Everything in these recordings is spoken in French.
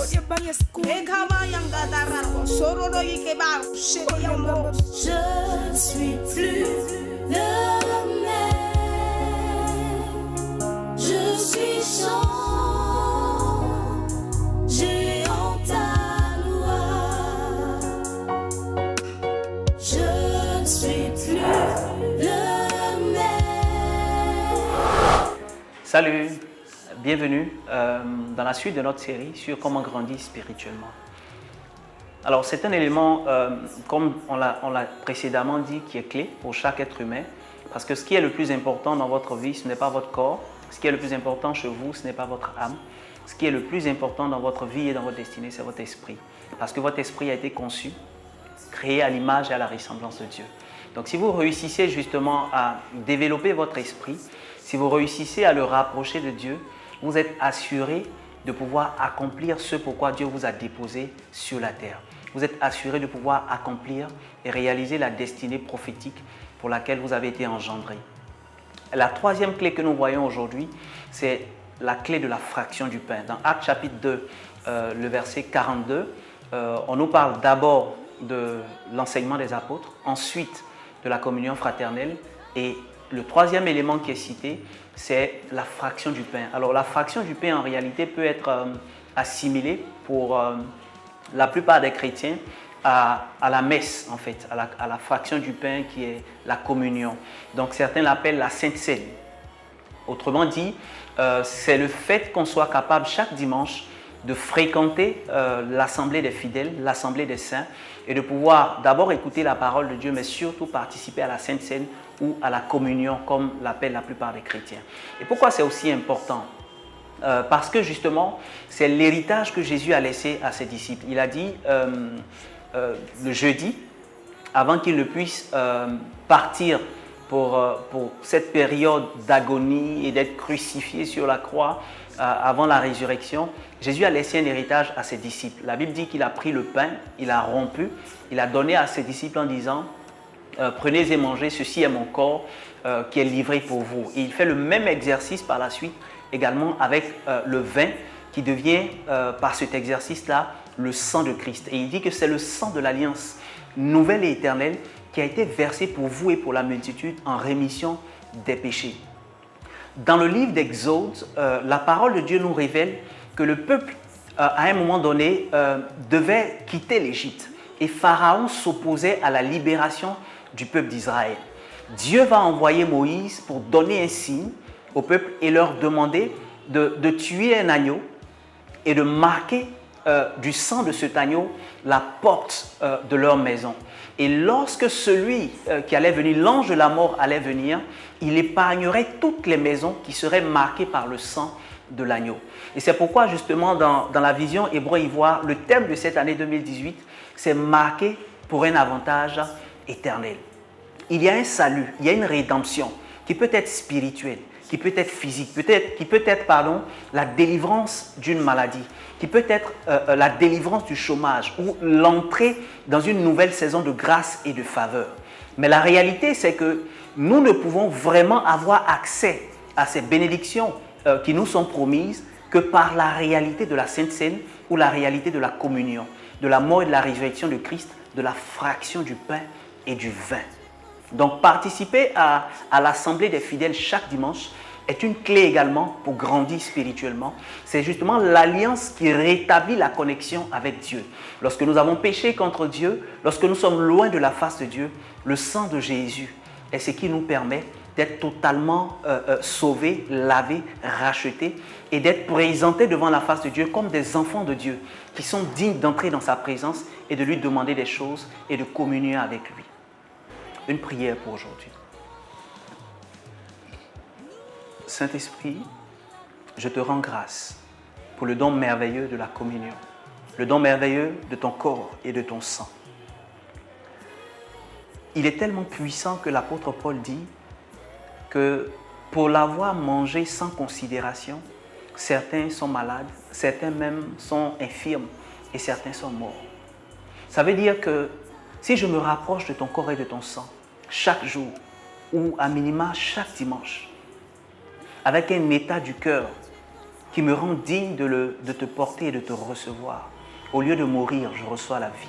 Je ne suis plus le même. Je suis sans géant ta loi. Je ne suis plus le même. Salut, bienvenue dans la suite de notre série sur comment grandir spirituellement. Alors c'est un élément, comme on l'a précédemment dit, qui est clé pour chaque être humain. Parce que ce qui est le plus important dans votre vie, ce n'est pas votre corps. Ce qui est le plus important chez vous, ce n'est pas votre âme. Ce qui est le plus important dans votre vie et dans votre destinée, c'est votre esprit. Parce que votre esprit a été conçu, créé à l'image et à la ressemblance de Dieu. Donc si vous réussissez justement à développer votre esprit, si vous réussissez à le rapprocher de Dieu, vous êtes assuré de pouvoir accomplir ce pourquoi Dieu vous a déposé sur la terre. Vous êtes assuré de pouvoir accomplir et réaliser la destinée prophétique pour laquelle vous avez été engendré. La troisième clé que nous voyons aujourd'hui, c'est la clé de la fraction du pain. Dans Actes chapitre 2, le verset 42, on nous parle d'abord de l'enseignement des apôtres, ensuite de la communion fraternelle, et le troisième élément qui est cité, c'est la fraction du pain. Alors la fraction du pain en réalité peut être assimilée pour la plupart des chrétiens à la messe en fait, à la fraction du pain qui est la communion. Donc certains l'appellent la Sainte Seine. Autrement dit, c'est le fait qu'on soit capable chaque dimanche de fréquenter l'assemblée des fidèles, l'assemblée des saints, et de pouvoir d'abord écouter la parole de Dieu, mais surtout participer à la Sainte Seine ou à la communion, comme l'appellent la plupart des chrétiens. Et pourquoi c'est aussi important ? Parce que justement, c'est l'héritage que Jésus a laissé à ses disciples. Il a dit le jeudi, avant qu'il ne puisse partir pour cette période d'agonie et d'être crucifié sur la croix avant la résurrection, Jésus a laissé un héritage à ses disciples. La Bible dit qu'il a pris le pain, il a rompu, il a donné à ses disciples en disant « Prenez et mangez, ceci est mon corps qui est livré pour vous ». Et il fait le même exercice par la suite également avec le vin qui devient par cet exercice-là le sang de Christ. Et il dit que c'est le sang de l'alliance nouvelle et éternelle qui a été versé pour vous et pour la multitude en rémission des péchés. Dans le livre d'Exode, la parole de Dieu nous révèle que le peuple, à un moment donné, devait quitter l'Égypte. Et Pharaon s'opposait à la libération du peuple d'Israël. Dieu va envoyer Moïse pour donner un signe au peuple et leur demander de tuer un agneau et de marquer du sang de cet agneau la porte de leur maison. Et lorsque celui qui allait venir, l'ange de la mort allait venir, il épargnerait toutes les maisons qui seraient marquées par le sang de l'agneau. Et c'est pourquoi justement dans la vision hébreu-ivoire, le thème de cette année 2018, c'est marqué pour un avantage éternel. Il y a un salut, il y a une rédemption qui peut être spirituelle, qui peut être physique, qui peut être la délivrance d'une maladie, qui peut être la délivrance du chômage ou l'entrée dans une nouvelle saison de grâce et de faveur. Mais la réalité, c'est que nous ne pouvons vraiment avoir accès à ces bénédictions qui nous sont promises que par la réalité de la Sainte Seine ou la réalité de la communion, de la mort et de la résurrection de Christ, de la fraction du pain et du vin. Donc participer à l'assemblée des fidèles chaque dimanche est une clé également pour grandir spirituellement. C'est justement l'alliance qui rétablit la connexion avec Dieu. Lorsque nous avons péché contre Dieu, lorsque nous sommes loin de la face de Dieu, le sang de Jésus est ce qui nous permet d'être totalement sauvés, lavés, rachetés et d'être présentés devant la face de Dieu comme des enfants de Dieu qui sont dignes d'entrer dans sa présence et de lui demander des choses et de communier avec lui. Une prière pour aujourd'hui. Saint-Esprit, je te rends grâce pour le don merveilleux de la communion, le don merveilleux de ton corps et de ton sang. Il est tellement puissant que l'apôtre Paul dit que pour l'avoir mangé sans considération, certains sont malades, certains même sont infirmes et certains sont morts. Ça veut dire que si je me rapproche de ton corps et de ton sang chaque jour ou à minima chaque dimanche, avec un état du cœur qui me rend digne de te porter et de te recevoir. Au lieu de mourir, je reçois la vie.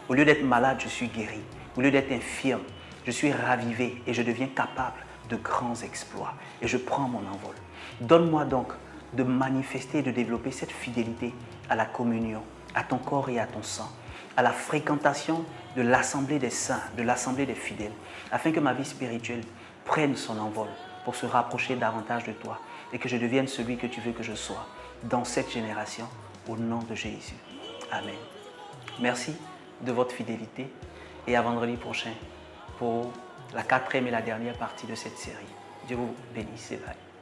Au lieu d'être malade, je suis guéri. Au lieu d'être infirme, je suis ravivé et je deviens capable de grands exploits. Et je prends mon envol. Donne-moi donc de manifester et de développer cette fidélité à la communion, à ton corps et à ton sang, à la fréquentation de l'assemblée des saints, de l'assemblée des fidèles, afin que ma vie spirituelle prenne son envol pour se rapprocher davantage de toi et que je devienne celui que tu veux que je sois dans cette génération, au nom de Jésus. Amen. Merci de votre fidélité et à vendredi prochain pour la 4e et la dernière partie de cette série. Dieu vous bénisse et bye.